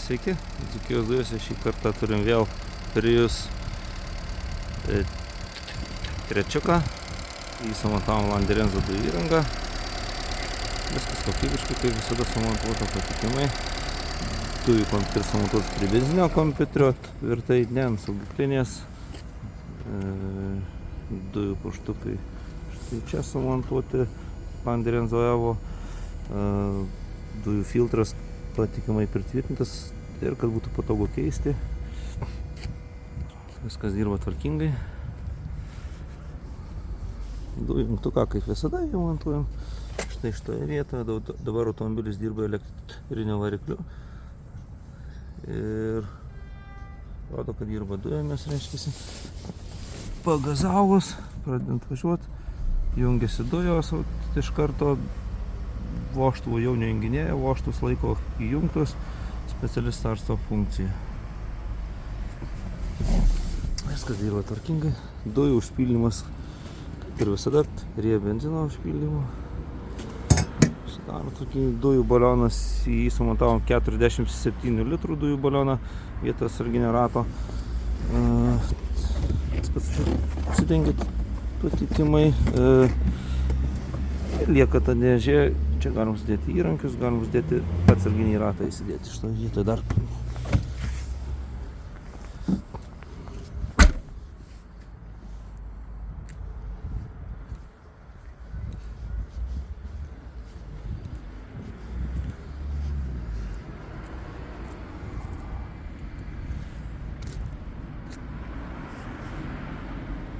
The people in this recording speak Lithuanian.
Sveiki, Dzūkijos dujose šį kartą turim vėl Prius trečiuką. Jį sumontavom Landerenzo dujų įrangą. Viskas kokybiškai, kaip visada sumontuota patikimai. Dujų kompiuteris sumontuotas prie benzinio kompiuterio, tvirtai ne ant saugiklinės. Dujų purštukai štai čia sumontuoti Landerenzo Evo. Dujų filtras patikimai pritvirtintas ir kad būtų patogu keisti. Viskas dirba tvarkingai. Dujų jungtuką kaip visada jau montuojam. Štai šitoje vietoje. Dabar automobilis dirba elektriniu varikliu. Ir rodo, kad dirba dujomis, reiškiasi. Pagazavus, pradedant važiuoti, jungiasi dujos iš karto. Vožtuvų jau nejunginėja, vožtuvus laiko įjungtus, speciali starto funkcija. Viskas dirba tvarkingai. Dujų užpildymas, kaip ir visada, prie benzino užpildymo. Sudaro tokį dujų balionas, į jį sumontavom 47 litrų dujų balioną vietoj atsarginio rato. Apsidengit patikimai. Lieka ta dėžė. Čia galim sudėti įrankius, galim sudėti atsarginį ratą įsidėti. Šitą vietą dar